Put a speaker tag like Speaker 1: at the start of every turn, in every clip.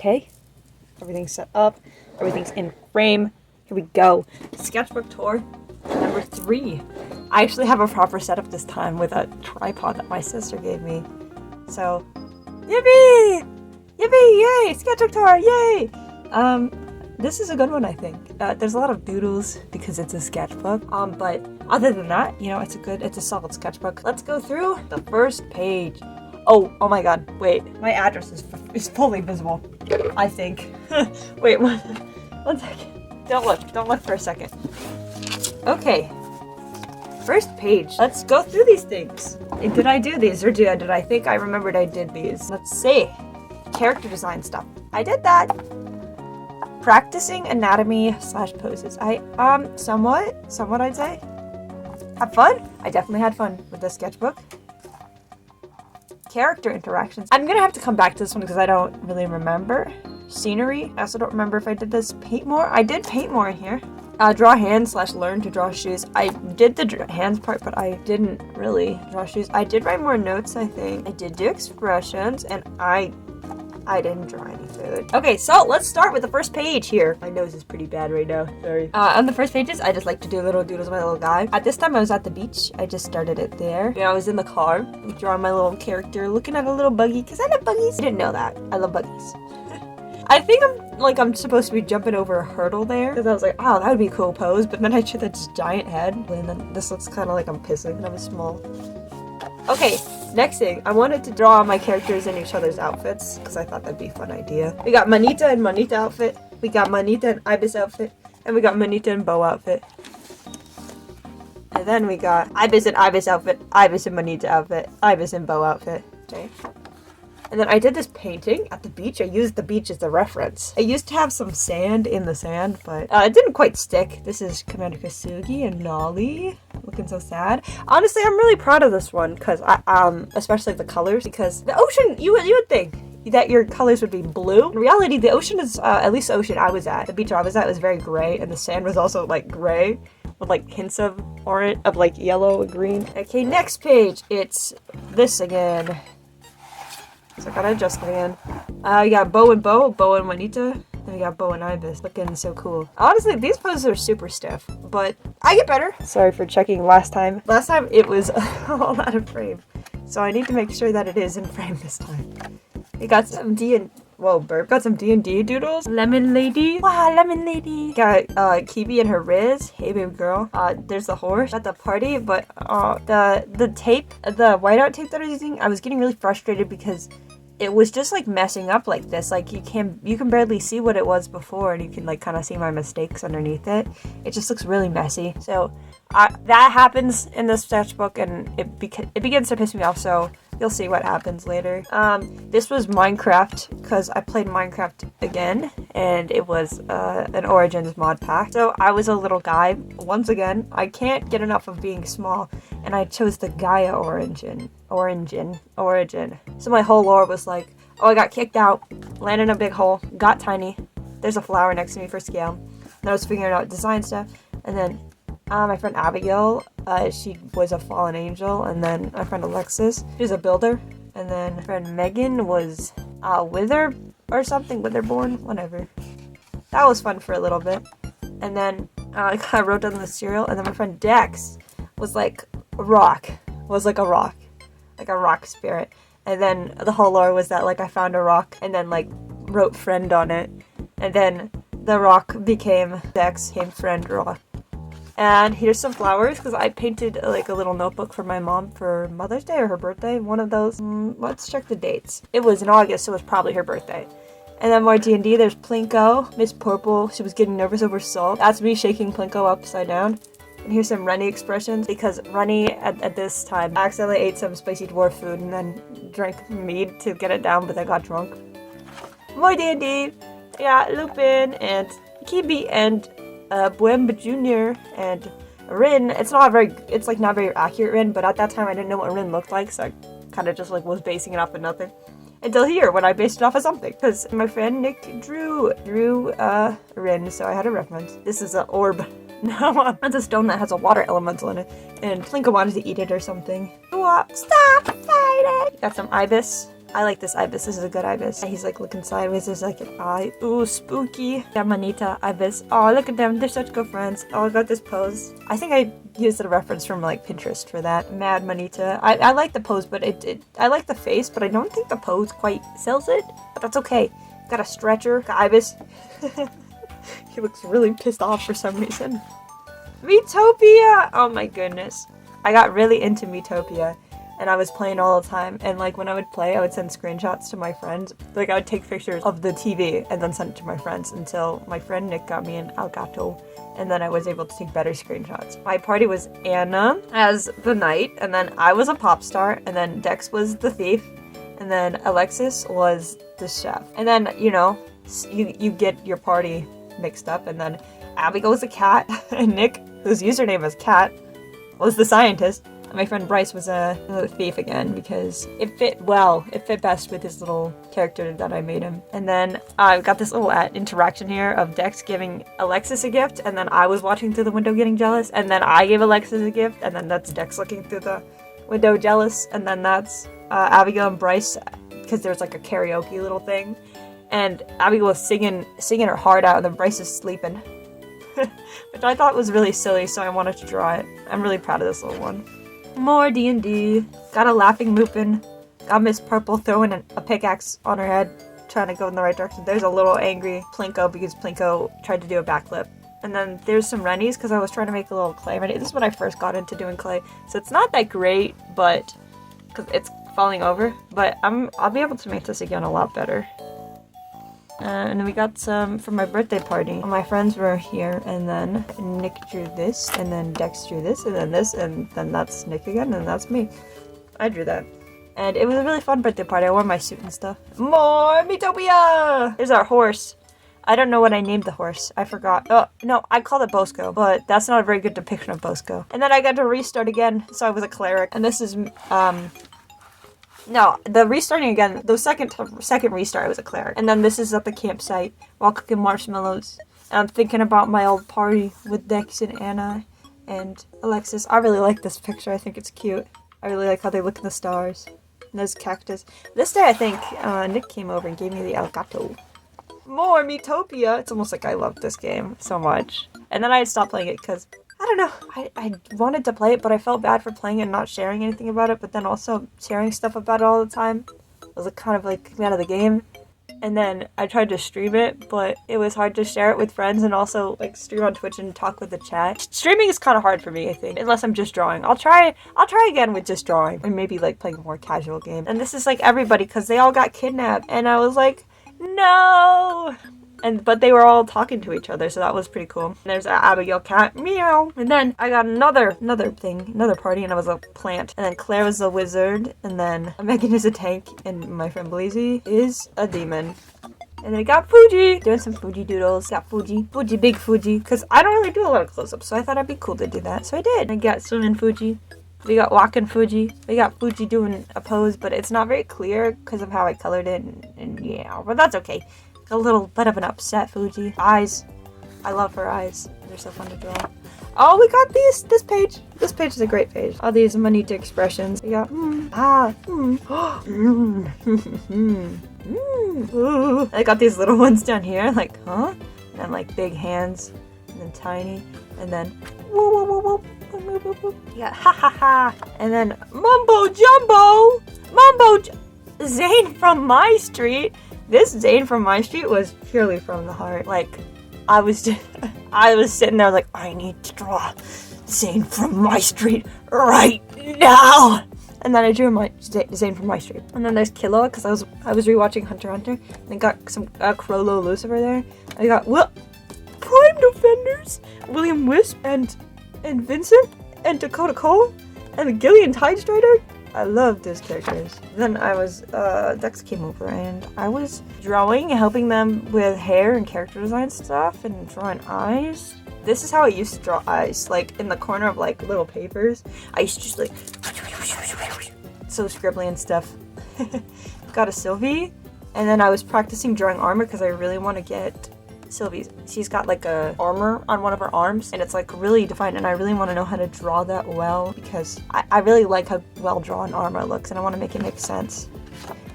Speaker 1: Okay, everything's set up, everything's in frame. Here we go. Sketchbook tour number 3. I actually have a proper setup this time with a tripod that my sister gave me. So, yippee! Yippee! Yay! Sketchbook tour! Yay! This is a good one, I think. There's a lot of doodles because it's a sketchbook. But other than that, you know, it's a solid sketchbook. Let's go through the first page. Oh my god, wait. My address is fully visible, I think. Wait, one second. Don't look for a second. Okay. First page. Let's go through these things. Did I do these or did I think I remembered I did these? Let's see. Character design stuff. I did that. Practicing anatomy / poses. Somewhat I'd say. Have fun? I definitely had fun with this sketchbook. Character interactions. I'm gonna have to come back to this one because I don't really remember. Scenery. I also don't remember if I did this. Paint more. I did paint more in here. Draw hands / learn to draw shoes. I did the hands part, but I didn't really draw shoes. I did write more notes, I think. I did do expressions, and I didn't draw any food. Okay, so let's start with the first page here. My nose is pretty bad right now. Sorry. On the first pages, I just like to do little doodles with my little guy. At this time, I was at the beach. I just started it there. You know, I was in the car, drawing my little character, looking at a little buggy, because I love buggies. I didn't know that. I love buggies. I think I'm supposed to be jumping over a hurdle there, because I was like, oh, that would be a cool pose, but then I drew this giant head, and then this looks kind of like I'm pissing, and I'm small. Okay, next thing, I wanted to draw my characters in each other's outfits, because I thought that'd be a fun idea. We got Manita and Manita outfit, we got Manita and Ibis outfit, and we got Manita and Bo outfit. And then we got Ibis and Ibis outfit, Ibis and Manita outfit, Ibis and Bo outfit. Okay. And then I did this painting at the beach. I used the beach as a reference. I used to have some sand in the sand, but it didn't quite stick. This is Commander Kasugi and Nolly, looking so sad. Honestly, I'm really proud of this one, because especially the colors, because the ocean, you would think that your colors would be blue. In reality, the ocean is, at least the ocean I was at, the beach I was at was very gray, and the sand was also like gray, with like hints of orange, of like yellow and green. Okay, next page, it's this again. So I gotta adjust it again. We got Bo and Juanita, and we got Bo and Ibis, looking so cool. Honestly, these poses are super stiff, but I get better. Sorry for checking last time. Last time it was all out of frame, so I need to make sure that it is in frame this time. We got some got some D&D doodles. Lemon Lady. Wow, Lemon Lady. Got Kiwi and her Riz. Hey, baby girl. There's the horse at the party, but the tape, the whiteout tape that I was using, I was getting really frustrated because it was just like messing up like this. Like you can barely see what it was before, and you can like kind of see my mistakes underneath it. It just looks really messy. So that happens in this sketchbook, and it begins to piss me off. So you'll see what happens later. This was Minecraft, because I played Minecraft again, and it was an Origins mod pack. So I was a little guy. Once again, I can't get enough of being small, and I chose the Gaia origin. So my whole lore was like, oh, I got kicked out, landed in a big hole, got tiny, there's a flower next to me for scale. And I was figuring out design stuff, and then my friend Abigail, she was a fallen angel, and then my friend Alexis, she's a builder, and then my friend Megan was Wither or something, Witherborn, whatever. That was fun for a little bit. And then I wrote down the cereal, and then my friend Dex was like a rock spirit. And then the whole lore was that like I found a rock and then like wrote friend on it, and then the rock became Dex, became friend rock. And here's some flowers, because I painted like a little notebook for my mom for Mother's Day or her birthday, one of those. Let's check the dates. It was in August, so it was probably her birthday. And then more D&D, there's Plinko, Miss Purple, she was getting nervous over salt. That's me shaking Plinko upside down. And here's some Rennie expressions, because Rennie at this time accidentally ate some spicy dwarf food and then drank mead to get it down, but then got drunk. More D&D, yeah, Lupin and Kibi and Boemba Jr. and Rin. It's not very accurate Rin, but at that time I didn't know what Rin looked like, so I kind of just like was basing it off of nothing. Until here, when I based it off of something, because my friend Nick drew Rin, so I had a reference. This is an orb. No, that's a stone that has a water elemental in it, and Plinko wanted to eat it or something. Stop fighting! Got some Ibis. I like this ibis. This is a good ibis. He's like looking sideways. There's like an eye. Ooh, spooky. Yeah, Manita, ibis. Oh, look at them. They're such good friends. Oh, I got this pose. I think I used a reference from like Pinterest for that. Mad Manita. I like the pose, but I like the face, but I don't think the pose quite sells it. But that's okay. Got a stretcher. Got ibis. He looks really pissed off for some reason. Miitopia! Oh my goodness. I got really into Miitopia. And I was playing all the time, and like when I would play, I would send screenshots to my friends. Like I would take pictures of the TV and then send it to my friends until my friend Nick got me an Elgato, and then I was able to take better screenshots. My party was Anna as the knight, and then I was a pop star, and then Dex was the thief, and then Alexis was the chef. And then, you know, you get your party mixed up, and then Abigail was a cat, and Nick, whose username is cat, was the scientist. My friend Bryce was a thief again because it fit well. It fit best with his little character that I made him. And then I've got this little interaction here of Dex giving Alexis a gift, and then I was watching through the window getting jealous, and then I gave Alexis a gift, and then that's Dex looking through the window jealous, and then that's Abigail and Bryce, because there's like a karaoke little thing, and Abigail was singing her heart out, and then Bryce is sleeping. Which I thought was really silly, so I wanted to draw it. I'm really proud of this little one. More D&D. Got a laughing Lupin. Got Miss Purple throwing a pickaxe on her head, trying to go in the right direction. There's a little angry Plinko because Plinko tried to do a backflip. And then there's some Rennies because I was trying to make a little clay Rennie. This is when I first got into doing clay, so it's not that great, but because it's falling over. But I'll be able to make this again a lot better. And then we got some for my birthday party. My friends were here, and then Nick drew this, and then Dex drew this, and then that's Nick again, and that's me. I drew that. And it was a really fun birthday party. I wore my suit and stuff. More Miitopia! Here's our horse. I don't know what I named the horse. I forgot. Oh, no, I called it Bosco, but that's not a very good depiction of Bosco. And then I got to restart again, so I was a cleric. And this is, no, the restarting again, the second restart, I was a cleric. And then this is at the campsite while cooking marshmallows. And I'm thinking about my old party with Dex and Anna and Alexis. I really like this picture. I think it's cute. I really like how they look in the stars. And there's cactus. This day, I think Nick came over and gave me the Elgato. More Miitopia! It's almost like I love this game so much. And then I had stopped playing it because I don't know, I wanted to play it, but I felt bad for playing it and not sharing anything about it, but then also sharing stuff about it all the time was kind of like coming out of the game. And then I tried to stream it, but it was hard to share it with friends and also like stream on Twitch and talk with the chat. Streaming is kind of hard for me, I think, unless I'm just drawing. I'll try again with just drawing and maybe like playing a more casual game. And this is like everybody because they all got kidnapped, and I was like, no! But they were all talking to each other, so that was pretty cool. And there's an Abigail cat, meow. And then I got another party, and I was a plant. And then Claire was a wizard, and then Megan is a tank, and my friend Blazy is a demon. And then we got Fuji, doing some Fuji doodles. Got Fuji, big Fuji, because I don't really do a lot of close-ups, so I thought it'd be cool to do that, so I did. I got swimming Fuji. We got walking Fuji. We got Fuji doing a pose, but it's not very clear because of how I colored it, and yeah, but that's okay. A little bit of an upset Fuji. Eyes. I love her eyes. They're so fun to draw. Oh, we got this page. This page is a great page. All these Manita expressions. We got I got these little ones down here, like, huh? And then like big hands, and then tiny, and then whoa, whoa, whoa, whoa. Yeah, ha ha ha. And then Mumbo Jumbo! Zane from my street. This Zane from my street was purely from the heart. Like, I was sitting there like, I need to draw Zane from my street right now. And then I drew my Zane from my street. And then there's Killa, because I was rewatching Hunter x Hunter. And I got some Crollo Lucifer there. I got Prime Defenders, William Wisp, and Vincent, and Dakota Cole, and Gillian Tidestrider. I love those characters. Then Dex came over and I was drawing, helping them with hair and character design stuff and drawing eyes. This is how I used to draw eyes, like in the corner of like little papers. I used to just like, so scribbly and stuff. Got a Sylvie, and then I was practicing drawing armor because I really want to get Sylvie. She's got like a armor on one of her arms and it's like really defined, and I really want to know how to draw that well because I really like how well drawn armor looks and I want to make it make sense.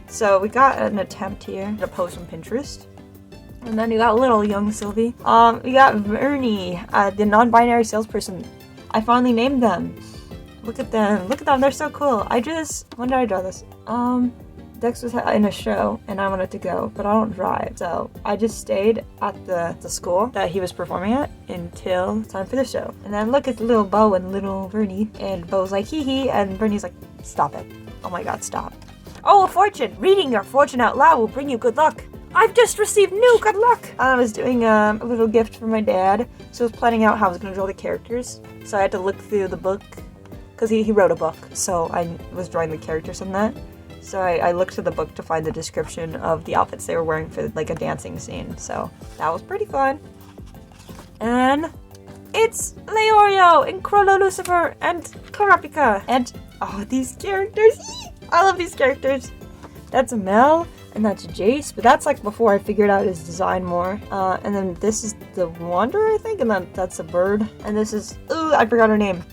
Speaker 1: So we got an attempt here to post on Pinterest. And then you got little young Sylvie. We got Vernie, the non-binary salesperson. I finally named them. Look at them. Look at them. They're so cool. when did I draw this? Dex was in a show and I wanted to go, but I don't drive. So I just stayed at the school that he was performing at until time for the show. And then look at little Bo and little Vernie. And Bo's like, hee hee. And Vernie's like, stop it. Oh my god, stop. Oh, a fortune. Reading your fortune out loud will bring you good luck. I've just received new good luck. I was doing a little gift for my dad. So I was planning out how I was going to draw the characters. So I had to look through the book. Because he wrote a book. So I was drawing the characters in that. So I looked through the book to find the description of the outfits they were wearing for like a dancing scene. So that was pretty fun. And it's Leorio and Crollo Lucifer and Karapika. And oh, these characters. I love these characters. That's Mel and that's Jace. But that's like before I figured out his design more. And then this is the Wanderer, I think. And then that's a bird. And this is, ooh, I forgot her name.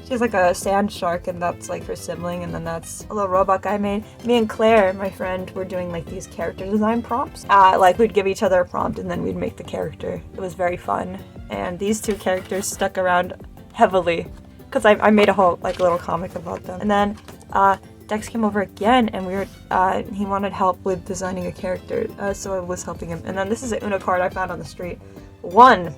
Speaker 1: She has like a sand shark and that's like her sibling, and then that's a little robot guy made. Me and Claire, my friend, were doing like these character design prompts. Like we'd give each other a prompt and then we'd make the character. It was very fun. And these two characters stuck around heavily because I made a whole like little comic about them. And then Dex came over again and we were, he wanted help with designing a character. So I was helping him. And then this is an Uno card I found on the street. One.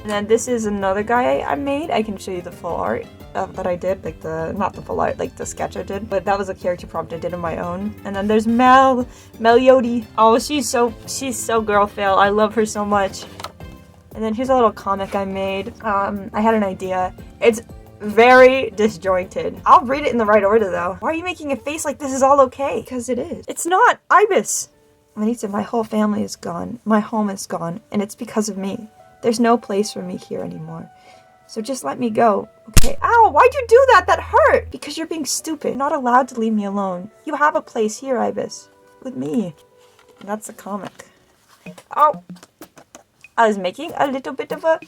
Speaker 1: And then this is another guy I made. I can show you the full art that I did, like not the full art, like the sketch I did, but that was a character prompt I did on my own. And then there's Mel Yodi. Oh, she's so girl fail. I love her so much. And then here's a little comic I made. I had an idea. It's very disjointed. I'll read it in the right order though. Why are you making a face like this is all okay? Because it is. It's not. Ibis. Manita, my whole family is gone. My home is gone, and it's because of me. There's no place for me here anymore. So just let me go, okay? Ow, why'd you do that? That hurt! Because you're being stupid. You're not allowed to leave me alone. You have a place here, Ibis. With me. And that's the comic. Oh! I was making a little bit of a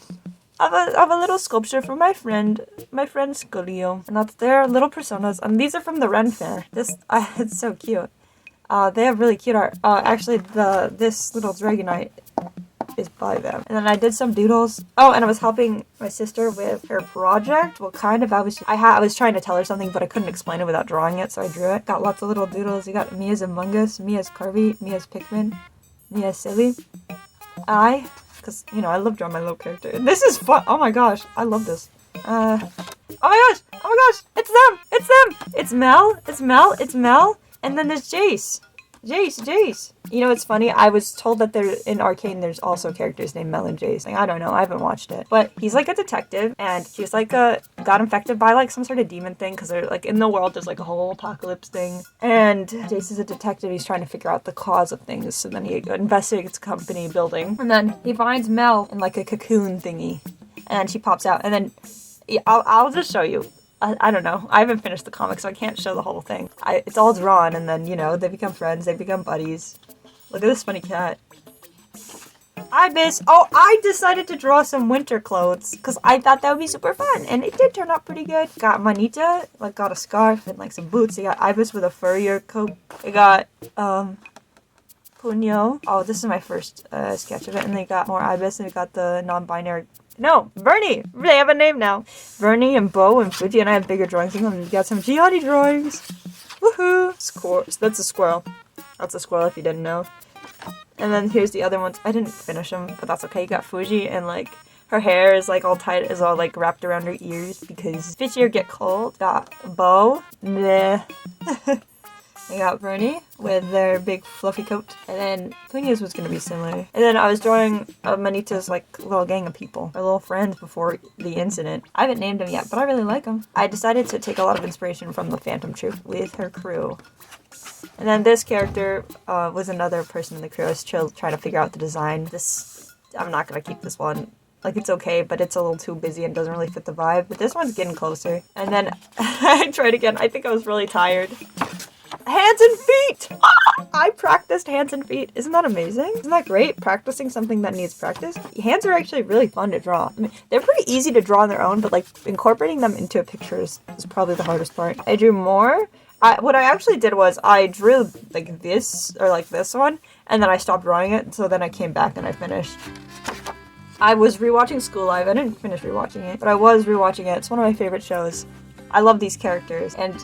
Speaker 1: little sculpture for my friend Sculio. And that's their little personas. And these are from the Ren Fair. It's so cute. They have really cute art. Actually, this little Dragonite is by them. And then I did some doodles. Oh, and I was helping my sister with her project. Well, kind of. I was trying to tell her something, but I couldn't explain it without drawing it, so I drew it. Got lots of little doodles. You got Mia's Among Us, Mia's Carvey, Mia's Pikmin, Mia's Silly. Because, you know, I love drawing my little character. This is fun. Oh my gosh, I love this. Oh my gosh, it's them! It's them! It's Mel, and then there's Jace. Jace. You know, it's funny. I was told that in Arcane there's also characters named Mel and Jace. Like, I don't know. I haven't watched it. But he's like a detective, and he's like got infected by like some sort of demon thing, because they're like in the world there's like a whole apocalypse thing. And Jace is a detective. He's trying to figure out the cause of things. So then he investigates a company building, and then he finds Mel in like a cocoon thingy, and she pops out, and then I'll just show you. I don't know. I haven't finished the comic, so I can't show the whole thing. It's all drawn, and then, you know, they become friends, they become buddies. Look at this funny cat. Ibis! Oh, I decided to draw some winter clothes, because I thought that would be super fun, and it did turn out pretty good. Got Manita, like, got a scarf and, like, some boots. You got Ibis with a furrier coat. I got, Punyo. Oh, this is my first, sketch of it, and they got more Ibis, and we got the non-binary. No, Bernie! They have a name now. Bernie and Bo and Fuji, and I have bigger drawings. And we got some Gianni drawings. Woohoo! That's a squirrel. That's a squirrel if you didn't know. And then here's the other ones. I didn't finish them, but that's okay. You got Fuji, and like her hair is like all tight, is all like wrapped around her ears because fish ear get cold. Got Bo. Meh. I got Bernie with their big fluffy coat. And then Punya's was going to be similar. And then I was drawing Manita's like little gang of people. Our little friends before the incident. I haven't named them yet, but I really like them. I decided to take a lot of inspiration from the Phantom Troop with her crew. And then this character was another person in the crew. I was trying to figure out the design. I'm not going to keep this one. Like, it's okay, but it's a little too busy and doesn't really fit the vibe. But this one's getting closer. And then I tried again. I think I was really tired. Hands and feet! I practiced hands and feet. Isn't that amazing? Isn't that great? Practicing something that needs practice. Hands are actually really fun to draw. I mean, they're pretty easy to draw on their own, but like incorporating them into a picture is probably the hardest part. I drew more What I actually did was I drew like this or like this one, and then I stopped drawing it. So then I came back and I finished. I was rewatching School Life. I didn't finish rewatching it, but I was rewatching it. It's one of my favorite shows. I love these characters and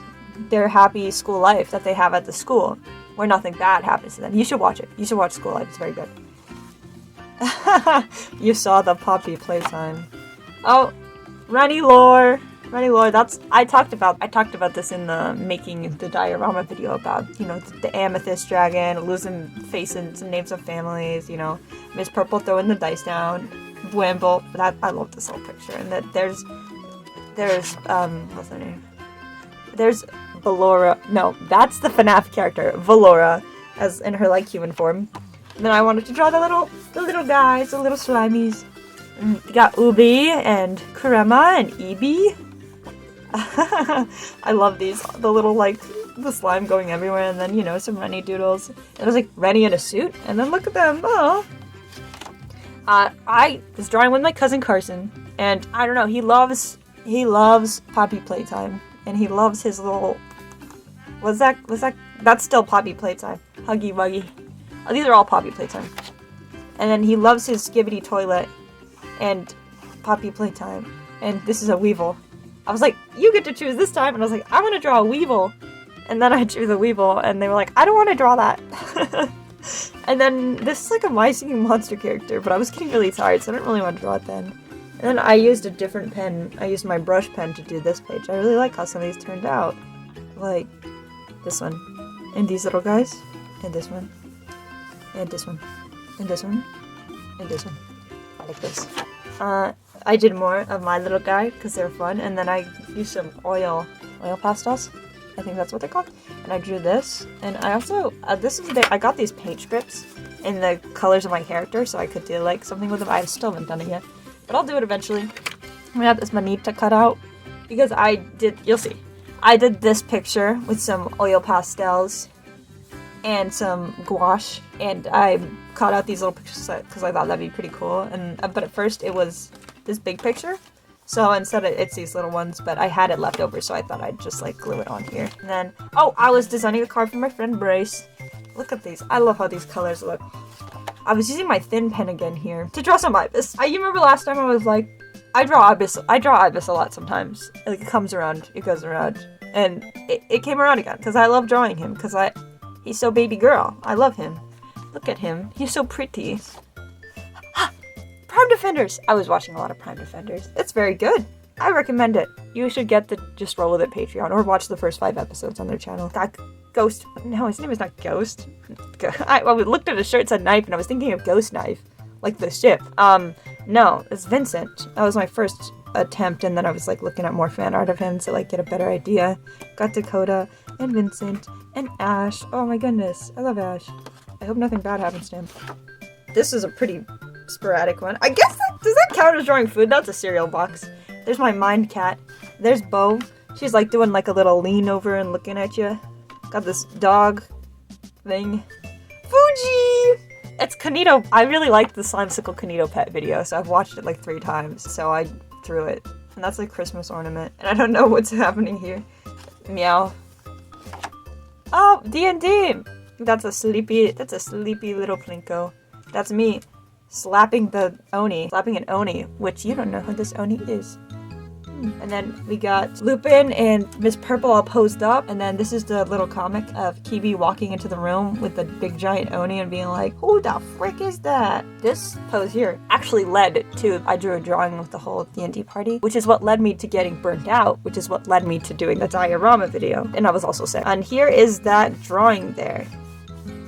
Speaker 1: their happy school life that they have at the school, where nothing bad happens to them. You should watch it. You should watch School Life. It's very good. You saw the puppy playtime. Oh, Rennie lore. Rennie lore. I talked about this in the making the diorama video about, you know, the amethyst dragon, losing faces and names of families, you know, Miss Purple throwing the dice down, Wimble. I love this whole picture. And that there's what's her name? There's Valora. No, that's the FNAF character, Valora, as in her like human form. And then I wanted to draw the little guys, the little slimies. And we got Ubi and Kurema and Ebi. I love these. The little like the slime going everywhere, and then, you know, some Rennie doodles. It was like Rennie in a suit, and then look at them. Oh. I was drawing with my cousin Carson, and I don't know. He loves Poppy Playtime, and he loves his little. That's still Poppy Playtime. Huggy Wuggy. Oh, these are all Poppy Playtime. And then he loves his Skibbity Toilet and Poppy Playtime. And this is a Weevil. I was like, you get to choose this time. And I was like, I want to draw a Weevil. And then I drew the Weevil, and they were like, I don't want to draw that. And then this is like a My Singing Monster character, but I was getting really tired, so I didn't really want to draw it then. And then I used a different pen. I used my brush pen to do this page. I really like how some of these turned out. Like this one. And these little guys. And this one. And this one. And this one. And this one. I like this. I did more of my little guy because they're fun, and then I used some oil pastels. I think that's what they're called. And I drew this, and I also I got these paint strips in the colors of my character, so I could do like something with them. I still haven't done it yet, but I'll do it eventually. I got this manita cut out because you'll see. I did this picture with some oil pastels and some gouache, and I cut out these little pictures because I thought that'd be pretty cool. And but at first it was this big picture, so instead it's these little ones, but I had it left over, so I thought I'd just like glue it on here. And then I was designing a card for my friend Brace. Look at these. I love how these colors look. I was using my thin pen again here to draw some ibis. You remember last time I was like, I draw ibis a lot sometimes. Like it comes around, it goes around, and it came around again because I love drawing him because he's so baby girl. I love him. Look at him. He's so pretty. Prime Defenders! I was watching a lot of Prime Defenders. It's very good. I recommend it. You should get the Just Roll With It Patreon or watch the first 5 episodes on their channel. That Ghost. No, his name is not Ghost. I looked at his shirt, said Knife, and I was thinking of Ghost Knife. Like the ship. No, it's Vincent. That was my first attempt, and then I was like looking at more fan art of him to like get a better idea. Got Dakota and Vincent and Ash. Oh my goodness, I love Ash. I hope nothing bad happens to him. This is a pretty sporadic one. I guess does that count as drawing food? That's a cereal box. There's my mind cat. There's Bo. She's like doing like a little lean over and looking at you. Got this dog thing. Fuji! It's Kanito. I really liked the Slimesicle Kanito pet video, so I've watched it like 3 times. So I drew it. And that's like Christmas ornament. And I don't know what's happening here. Meow. Oh, D&D! That's a sleepy little Plinko. That's me slapping an Oni, which you don't know who this Oni is. And then we got Lupin and Miss Purple all posed up, and then this is the little comic of Kiwi walking into the room with the big giant Oni and being like, who the frick is that? This pose here actually led to, I drew a drawing with the whole D&D party, which is what led me to getting burnt out, which is what led me to doing the diorama video, and I was also sick. And here is that drawing there.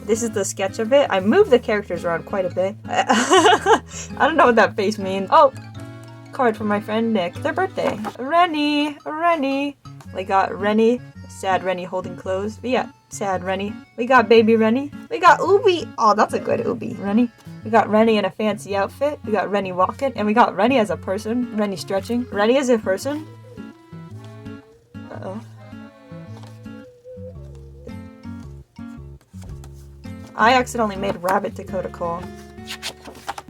Speaker 1: This is the sketch of it. I moved the characters around quite a bit. I don't know what that face means. Oh, card from my friend Nick. Their birthday. Rennie. We got Rennie. Sad Rennie holding clothes. We got sad Rennie. We got baby Rennie. We got Ubi. Oh, that's a good Ubi. Rennie. We got Rennie in a fancy outfit. We got Rennie walking. And we got Rennie as a person. Rennie stretching. Rennie as a person. Uh-oh. I accidentally made Rabbit Dakota Cole.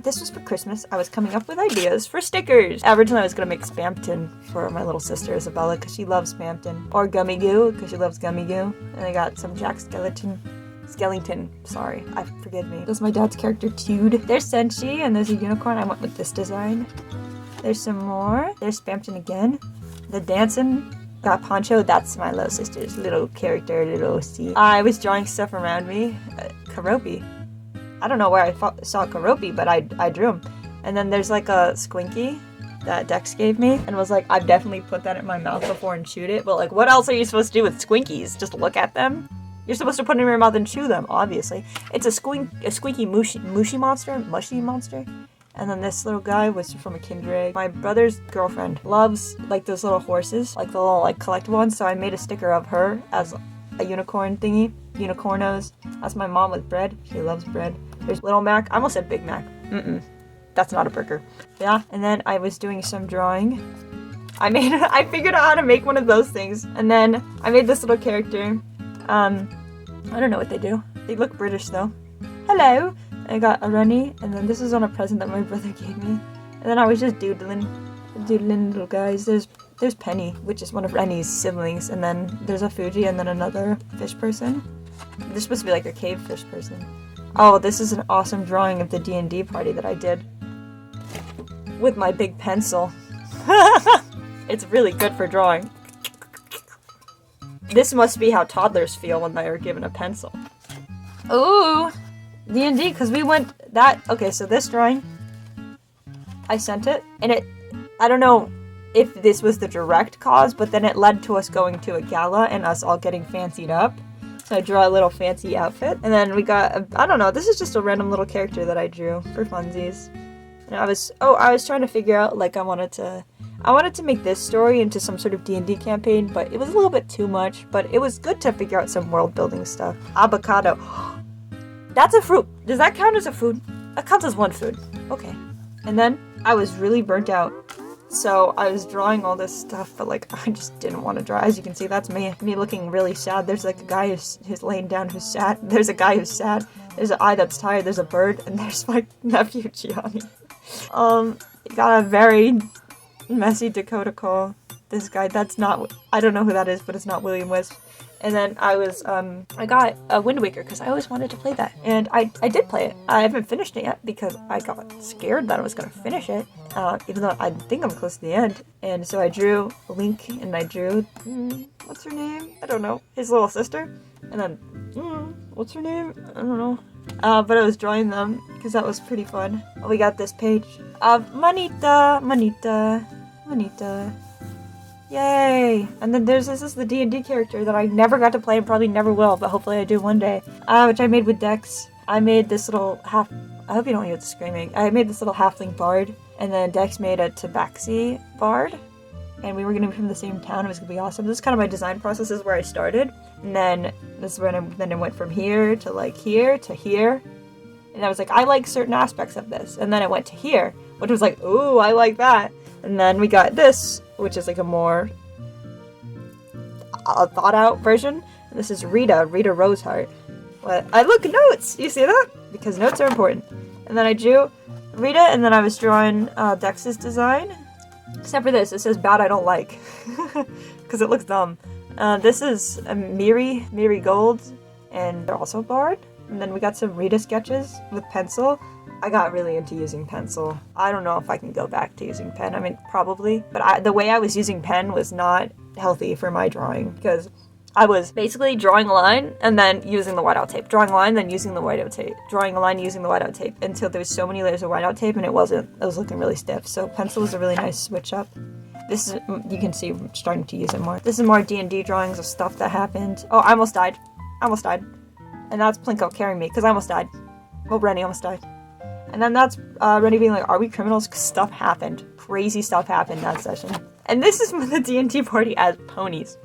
Speaker 1: this was for Christmas. I was coming up with ideas for stickers. Originally I was gonna make Spamton for my little sister Isabella because she loves Spamton. Or Gummy Goo because she loves Gummy Goo. And I got some Jack Skellington, sorry, forgive me. This is my dad's character, Tude. There's Senshi, and there's a unicorn. I went with this design. There's some more. There's Spamton again. The dancing. Got Poncho. That's my little sister's little character, little OC. I was drawing stuff around me. Karopi. I don't know where I saw Karopi, but I drew him. And then there's like a Squinky that Dex gave me, and was like, I've definitely put that in my mouth before and chewed it, but like, what else are you supposed to do with Squinkies? Just look at them? You're supposed to put them in your mouth and chew them, obviously. It's a squeaky mushy monster. And then this little guy was from a Kinder Egg. My brother's girlfriend loves like those little horses, like the little like collectible ones, so I made a sticker of her as a unicorn thingy. Unicornos. That's my mom with bread. She loves bread. There's Little Mac. I almost said Big Mac. That's not a burger. Yeah, and then I was doing some drawing. I figured out how to make one of those things. And then I made this little character. I don't know what they do. They look British though. Hello! I got a Rennie, and then this is on a present that my brother gave me. And then I was just doodling little guys. There's Penny, which is one of Rennie's siblings, and then there's a Fuji, and then another fish person. This is supposed to be like a cave fish person. Oh, this is an awesome drawing of the D&D party that I did with my big pencil. It's really good for drawing. This must be how toddlers feel when they are given a pencil. Ooh! D&D, because we went that... Okay, so this drawing, I sent it, and I don't know if this was the direct cause, but then it led to us going to a gala and us all getting fancied up. So I drew a little fancy outfit, and then we got... I don't know, this is just a random little character that I drew for funsies. And I was trying to figure out, like, I wanted to make this story into some sort of D&D campaign, but it was a little bit too much, but it was good to figure out some world building stuff. Avocado. That's a fruit. Does that count as a food? That counts as one food. Okay. And then I was really burnt out. So I was drawing all this stuff, but like, I just didn't want to draw. As you can see, that's me looking really sad. There's like a guy who's laying down who's sad. There's a guy who's sad. There's an eye that's tired. There's a bird. And there's my nephew, Gianni. Got a very messy Dakota call. This guy, that's not, I don't know who that is, but it's not William Wisp. And then I got a Wind Waker because I always wanted to play that. And I did play it. I haven't finished it yet because I got scared that I was going to finish it, even though I think I'm close to the end. And so I drew Link, and I drew, what's her name? I don't know. His little sister. And then, what's her name? I don't know. But I was drawing them because that was pretty fun. We got this page of Manita. Yay! And then this is the D&D character that I never got to play and probably never will, but hopefully I do one day. Which I made with Dex. I made this little I hope you don't hear the screaming. I made this little halfling bard, and then Dex made a Tabaxi bard. And we were gonna be from the same town. It was gonna be awesome. This is kind of my design process. This is where I started. And then this is when I went from here to like here to here. And I was like, I like certain aspects of this. And then I went to here, which was like, ooh, I like that. And then we got this, which is like a more thought out version. And this is Rita Roseheart. I look, notes! You see that? Because notes are important. And then I drew Rita, and then I was drawing Dex's design. Except for this, it says bad I don't like. Because it looks dumb. This is Miri Gold, and they're also Bard. And then we got some Rita sketches with pencil. I got really into using pencil. I don't know if I can go back to using pen. I mean, probably. But the way I was using pen was not healthy for my drawing. Because I was basically drawing a line and then using the whiteout tape. Drawing a line, then using the whiteout tape. Drawing a line, using the whiteout tape. Until there was so many layers of whiteout tape and it was looking really stiff. So pencil was a really nice switch up. This is, you can see I'm starting to use it more. This is more D&D drawings of stuff that happened. Oh, I almost died. And that's Plinko carrying me, because I almost died. Well, Rennie almost died. And then that's Rennie being like, are we criminals? Because stuff happened. Crazy stuff happened that session. And this is the D&D party as ponies.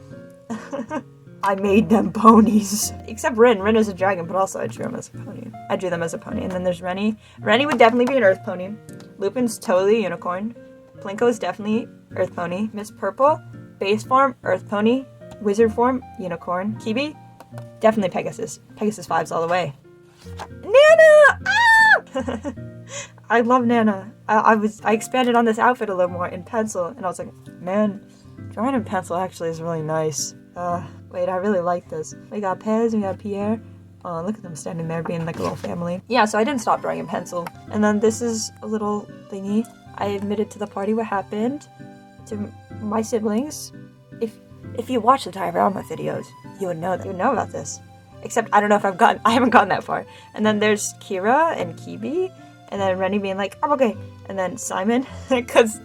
Speaker 1: I made them ponies. Except Rin. Rin is a dragon, but also I drew him as a pony. I drew them as a pony. And then there's Rennie. Rennie would definitely be an earth pony. Lupin's totally a unicorn. Plinko is definitely earth pony. Miss Purple, base form, earth pony. Wizard form, unicorn. Kibi, definitely Pegasus. Pegasus vibes all the way. Nana! Ah! I love Nana. I expanded on this outfit a little more in pencil, and I was like, man, drawing in pencil actually is really nice. Wait, I really like this. We got Pez, we got Pierre. Oh, look at them standing there being like a little family. Yeah, so I didn't stop drawing in pencil. And then this is a little thingy. I admitted to the party what happened to my siblings. If you watch the diorama videos, you would know that. You would know about this. Except I don't know if I haven't gotten that far. And then there's Kira and Kibi, and then Rennie being like, I'm okay. And then Simon, because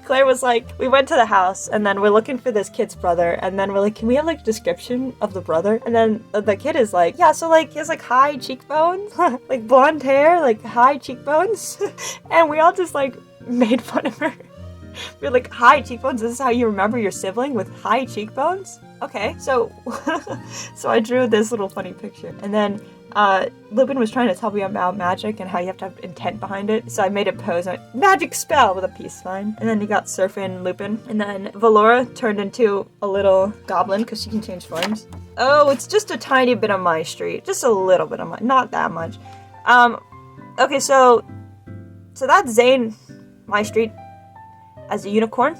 Speaker 1: Claire was like, we went to the house, and then we're looking for this kid's brother, and then we're like, can we have like a description of the brother? And then the kid is like, yeah, so like he has like high cheekbones, like blonde hair, like high cheekbones, and we all just like made fun of her. We're like, high cheekbones, this is how you remember your sibling, with high cheekbones? Okay, so so I drew this little funny picture, and then Lupin was trying to tell me about magic and how you have to have intent behind it, so I made a pose on magic spell with a peace sign, and then you got Surfin Lupin, and then Valora turned into a little goblin because she can change forms. Oh, it's just a tiny bit of my street, just a little bit of my, not that much. Okay, so that's Zane, my street, as a unicorn.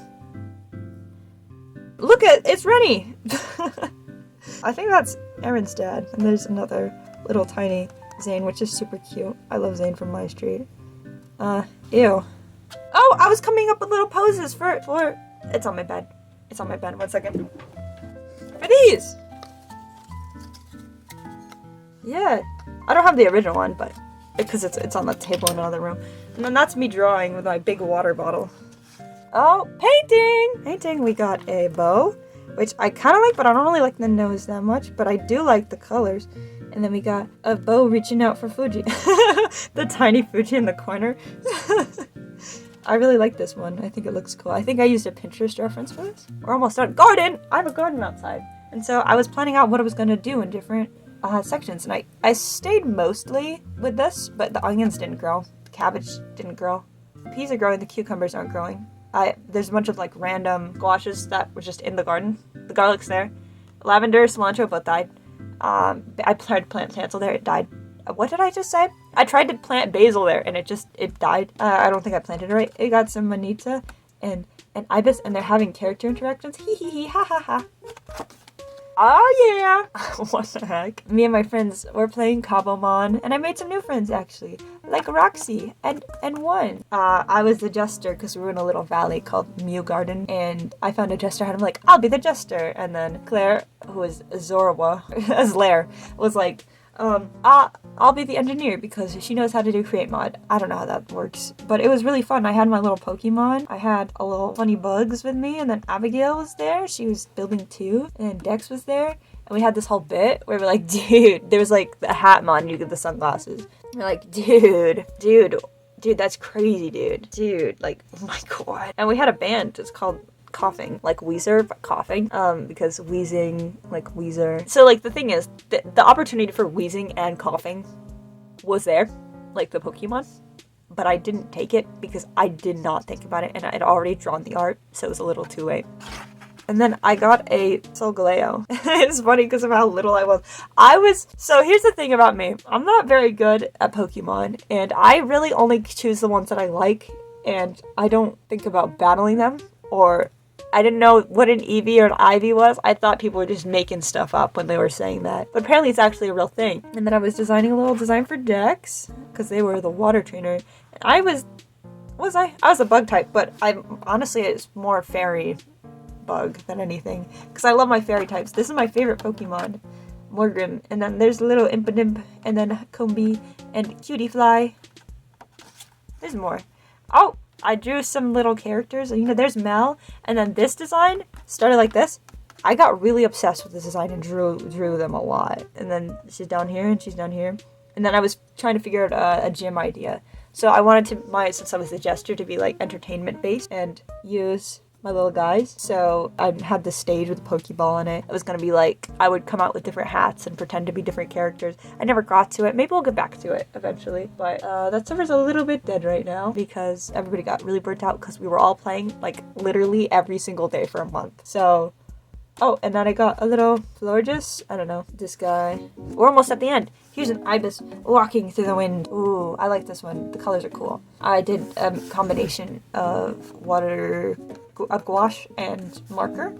Speaker 1: Look at, it's Rennie! I think that's Aaron's dad. And there's another little tiny Zane, which is super cute. I love Zane from my street. Ew. Oh, I was coming up with little poses for, it's on my bed. It's on my bed, 1 second. For these! Yeah. I don't have the original one, but, because it's on the table in another room. And then that's me drawing with my big water bottle. Oh, painting! Painting, we got a bow, which I kind of like, but I don't really like the nose that much, but I do like the colors. And then we got a bow reaching out for Fuji. The tiny Fuji in the corner. I really like this one. I think it looks cool. I think I used a Pinterest reference for this. We're almost done. Garden! I have a garden outside. And so I was planning out what I was going to do in different sections. And I stayed mostly with this, but the onions didn't grow. The cabbage didn't grow. The peas are growing, the cucumbers aren't growing. There's a bunch of like random squashes that were just in the garden. The garlic's there. Lavender, cilantro both died. I tried to plant basil there, it died. What did I just say? I tried to plant basil there and it died. I don't think I planted it right. It got some manita and ibis, and they're having character interactions. Hee hee hee, ha ha ha. Oh yeah! What the heck? Me and my friends were playing Kabomon, and I made some new friends actually, like Roxy and one. I was the jester because we were in a little valley called Mew Garden, and I found a jester hat. I'm like, I'll be the jester, and then Claire, who was Zorawa, as Lair, was like, I'll be the engineer because she knows how to do create mod. I don't know how that works, but it was really fun. I had my little Pokemon. I had a little funny bugs with me, and then Abigail was there. She was building too, and then Dex was there, and we had this whole bit where we're like, dude, there was like the hat mod, and you get the sunglasses. And we're like, dude, that's crazy, dude, like, oh my god. And we had a band. It's called Coughing, like Weezer, but coughing, because wheezing, like Weezer. So like the thing is, the opportunity for wheezing and coughing was there, like the Pokemon, but I didn't take it because I did not think about it, and I had already drawn the art, so it was a little too late. And then I got a Solgaleo. It's funny because of how little I was. So here's the thing about me. I'm not very good at Pokemon, and I really only choose the ones that I like, and I don't think about battling them, or I didn't know what an Eevee or an Ivy was. I thought people were just making stuff up when they were saying that. But apparently it's actually a real thing. And then I was designing a little design for Dex, because they were the water trainer. And I was a bug type, but honestly, it's more fairy bug than anything. Because I love my fairy types. This is my favorite Pokemon, Morgrim. And then there's little Impidimp, and then Combee, and Cutie Fly. There's more. Oh! I drew some little characters. You know, there's Mel, and then this design started like this. I got really obsessed with this design and drew them a lot. And then she's down here, and she's down here. And then I was trying to figure out a gym idea. So I wanted to, since I was the jester, to be like entertainment based and use my little guys. So I had this stage with a Pokeball in it. It was going to be like, I would come out with different hats and pretend to be different characters. I never got to it. Maybe we'll get back to it eventually. But that server's a little bit dead right now because everybody got really burnt out because we were all playing like literally every single day for a month. So Oh, and then I got a little Florges. I don't know, this guy. We're almost at the end. Here's an ibis walking through the wind. Ooh, I like this one. The colors are cool. I did a combination of water, gouache, and marker.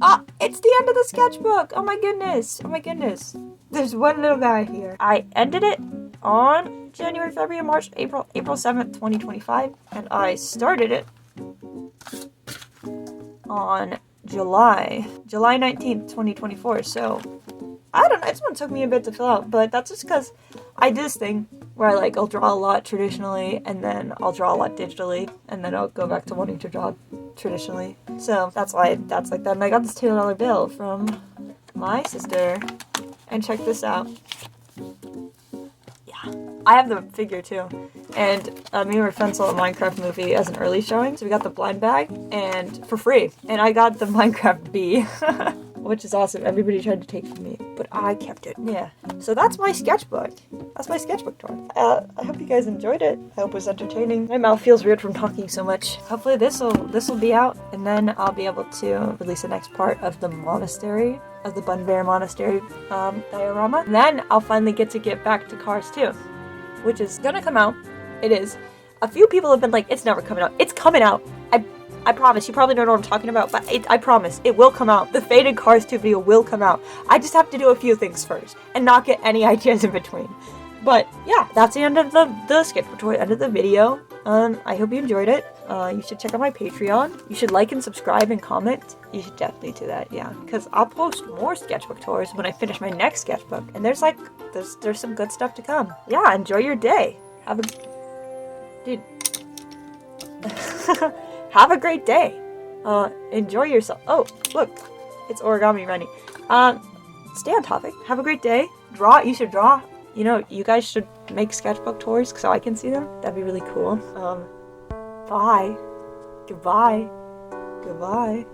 Speaker 1: Ah, it's the end of the sketchbook! Oh my goodness! Oh my goodness! There's one little guy here. I ended it on January, February, March, April 7th, 2025, and I started it on July 19th, 2024, so I don't know, this one took me a bit to fill out, but that's just because I do this thing where I'll draw a lot traditionally, and then I'll draw a lot digitally, and then I'll go back to wanting to draw traditionally. So that's why that's like that. And I got this $2 bill from my sister, and check this out. Yeah, I have the figure too. And me and my friend saw a Minecraft movie as an early showing, so we got the blind bag and for free. And I got the Minecraft bee, which is awesome. Everybody tried to take from me, but I kept it. Yeah. So that's my sketchbook. That's my sketchbook tour. I hope you guys enjoyed it. I hope it was entertaining. My mouth feels weird from talking so much. Hopefully this'll be out, and then I'll be able to release the next part of the monastery, of the Bun Bear Monastery diorama. And then I'll finally get back to Cars 2, which is gonna come out. It is. A few people have been like, it's never coming out. It's coming out. I promise. You probably don't know what I'm talking about, but I promise. It will come out. The Faded Cars 2 video will come out. I just have to do a few things first and not get any ideas in between. But yeah, that's the end of the sketchbook tour, end of the video. I hope you enjoyed it. You should check out my Patreon. You should like and subscribe and comment. You should definitely do that, yeah. Because I'll post more sketchbook tours when I finish my next sketchbook. And there's some good stuff to come. Yeah, enjoy your day. Dude. Have a great day. Enjoy yourself. Oh, look. It's origami ready. Stay on topic. Have a great day. Draw. You should draw. You know, you guys should make sketchbook tours so I can see them. That'd be really cool. Bye. Goodbye. Goodbye.